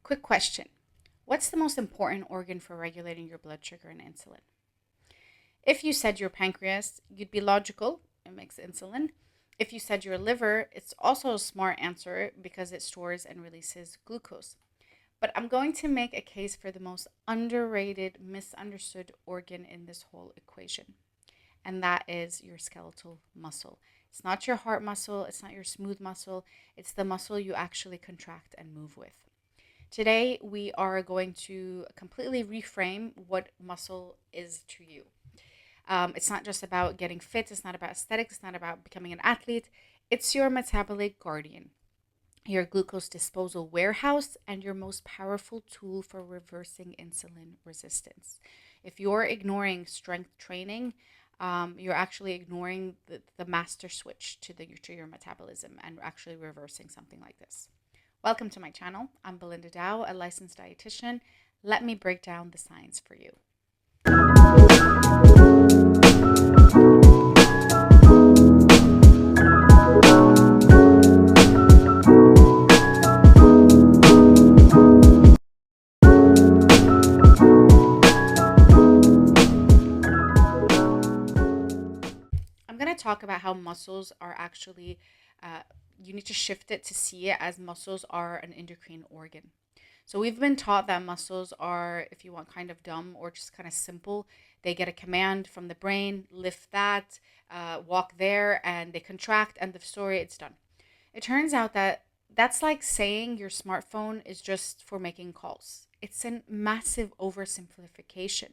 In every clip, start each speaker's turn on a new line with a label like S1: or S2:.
S1: Quick question. What's the most important organ for regulating your blood sugar and insulin? If you said your pancreas, you'd be logical. It makes insulin. If you said your liver, it's also a smart answer because it stores and releases glucose. But I'm going to make a case for the most underrated, misunderstood organ in this whole equation, and that is your skeletal muscle. It's not your heart muscle, it's not your smooth muscle, it's the muscle you actually contract and move with. Today, we are going to completely reframe what muscle is to you. It's not just about getting fit, it's not about aesthetics, it's not about becoming an athlete. It's your metabolic guardian, your glucose disposal warehouse, and your most powerful tool for reversing insulin resistance. If you're ignoring strength training, you're actually ignoring the master switch to your metabolism and actually reversing something like this. Welcome to my channel. I'm Belinda Dow, a licensed dietitian. Let me break down the science for you. I'm going to talk about how muscles are actually, you need to shift it to see it as muscles are an endocrine organ. So we've been taught that muscles are, if you want, kind of dumb or just kind of simple. They get a command from the brain, lift that, walk there, and they contract, end of story, it's done. It turns out that that's like saying your smartphone is just for making calls. It's a massive oversimplification.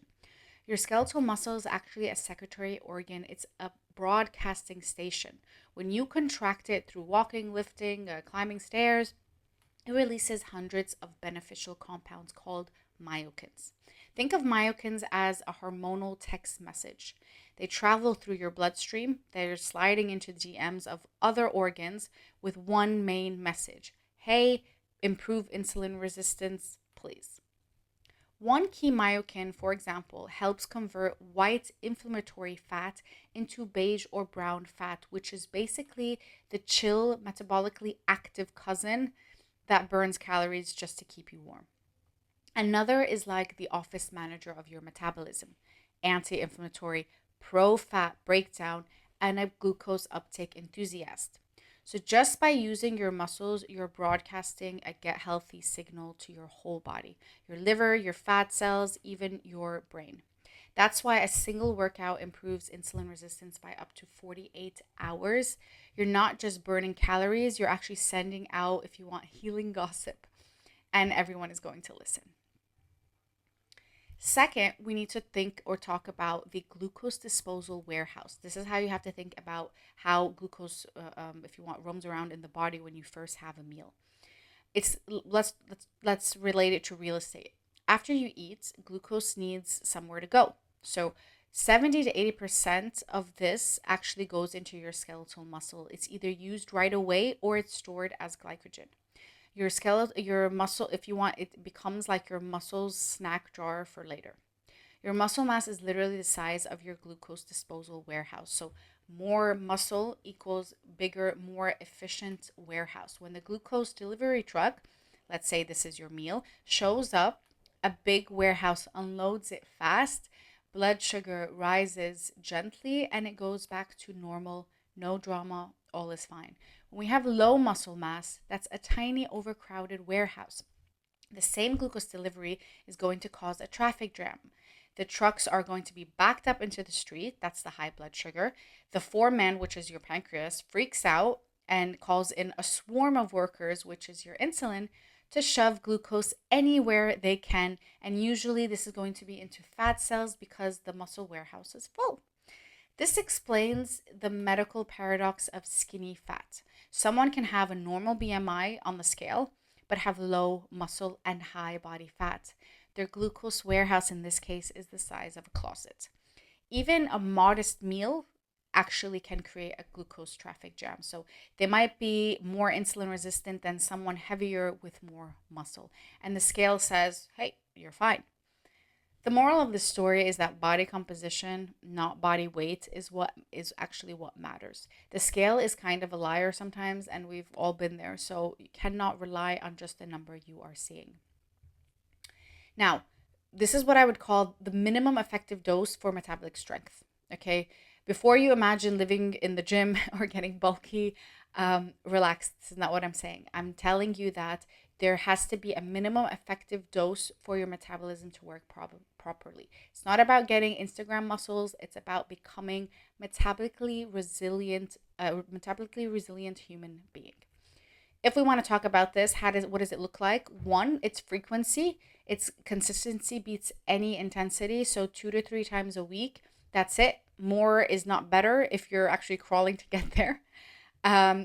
S1: Your skeletal muscle is actually a secretory organ. It's a broadcasting station. When you contract it through walking, lifting, climbing stairs, it releases hundreds of beneficial compounds called myokines. Think of myokines as a hormonal text message. They travel through your bloodstream. They're sliding into DMs of other organs with one main message. Hey, improve insulin resistance, please. One key myokine, for example, helps convert white inflammatory fat into beige or brown fat, which is basically the chill, metabolically active cousin that burns calories just to keep you warm. Another is like the office manager of your metabolism, anti-inflammatory, pro-fat breakdown, and a glucose uptake enthusiast. So just by using your muscles, you're broadcasting a get healthy signal to your whole body, your liver, your fat cells, even your brain. That's why a single workout improves insulin resistance by up to 48 hours. You're not just burning calories, you're actually sending out, if you want, healing gossip, and everyone is going to listen. Second, we need to think or talk about the glucose disposal warehouse. This is how you have to think about how glucose, if you want, roams around in the body when you first have a meal. It's let's relate it to real estate. After you eat, glucose needs somewhere to go. So 70 to 80% of this actually goes into your skeletal muscle. It's either used right away or it's stored as glycogen. Your muscle, if you want, it becomes like your muscle's snack jar for later. Your muscle mass is literally the size of your glucose disposal warehouse. So more muscle equals bigger, more efficient warehouse. When the glucose delivery truck, let's say this is your meal, shows up, a big warehouse unloads it fast, blood sugar rises gently, and it goes back to normal, no drama, all is fine. When we have low muscle mass, that's a tiny overcrowded warehouse. The same glucose delivery is going to cause a traffic jam. The trucks are going to be backed up into the street. That's the high blood sugar. The foreman, which is your pancreas, freaks out and calls in a swarm of workers, which is your insulin, to shove glucose anywhere they can. And usually this is going to be into fat cells because the muscle warehouse is full. This explains the medical paradox of skinny fat. Someone can have a normal BMI on the scale, but have low muscle and high body fat. Their glucose warehouse in this case is the size of a closet. Even a modest meal actually can create a glucose traffic jam. So they might be more insulin resistant than someone heavier with more muscle. And the scale says, hey, you're fine. The moral of the story is that body composition, not body weight, is actually what matters. The scale is kind of a liar sometimes, and we've all been there. So you cannot rely on just the number you are seeing. Now, this is what I would call the minimum effective dose for metabolic strength. Okay. Before you imagine living in the gym or getting bulky, relax. This is not what I'm saying. I'm telling you that there has to be a minimum effective dose for your metabolism to work properly. It's not about getting Instagram muscles, it's about becoming metabolically resilient human being. If we want to talk about this, what does it look like? One, it's frequency. It's consistency beats any intensity. So 2 to 3 times a week. That's it. More is not better if you're actually crawling to get there.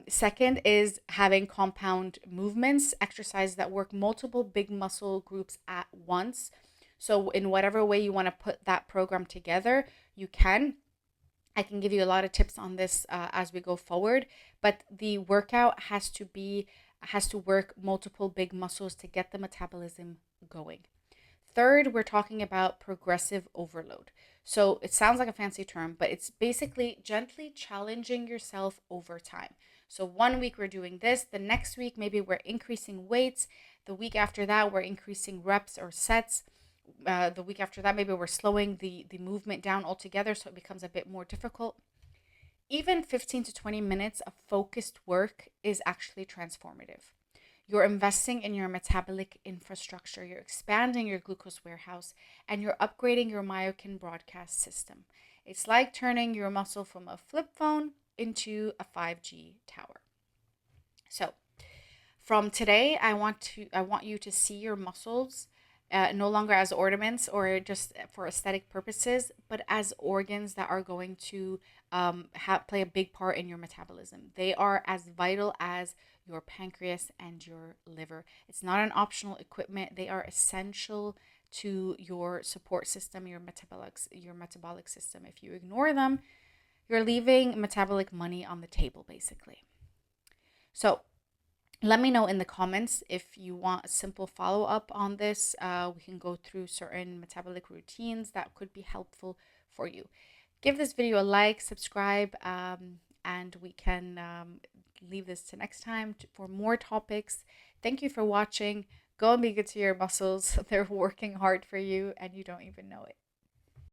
S1: Second is having compound movements, exercises that work multiple big muscle groups at once. So, in whatever way you want to put that program together, you can. I can give you a lot of tips on this as we go forward, but the workout has to work multiple big muscles to get the metabolism going. Third, we're talking about progressive overload. So it sounds like a fancy term, but it's basically gently challenging yourself over time. So 1 week we're doing this, the next week maybe we're increasing weights, the week after that we're increasing reps or sets. The week after that, maybe we're slowing the movement down altogether so it becomes a bit more difficult. Even 15 to 20 minutes of focused work is actually transformative. You're investing in your metabolic infrastructure, you're expanding your glucose warehouse, and you're upgrading your myokine broadcast system. It's like turning your muscle from a flip phone into a 5G tower. So, from today, I want you to see your muscles no longer as ornaments or just for aesthetic purposes, but as organs that are going to play a big part in your metabolism. They are as vital as your pancreas and your liver. It's not an optional equipment. They are essential to your support system, your metabolic system. If you ignore them, you're leaving metabolic money on the table, basically. So let me know in the comments if you want a simple follow up on this. We can go through certain metabolic routines that could be helpful for you. Give this video a like, subscribe, and we can leave this to next time for more topics. Thank you for watching. Go and be good to your muscles. They're working hard for you and you don't even know it.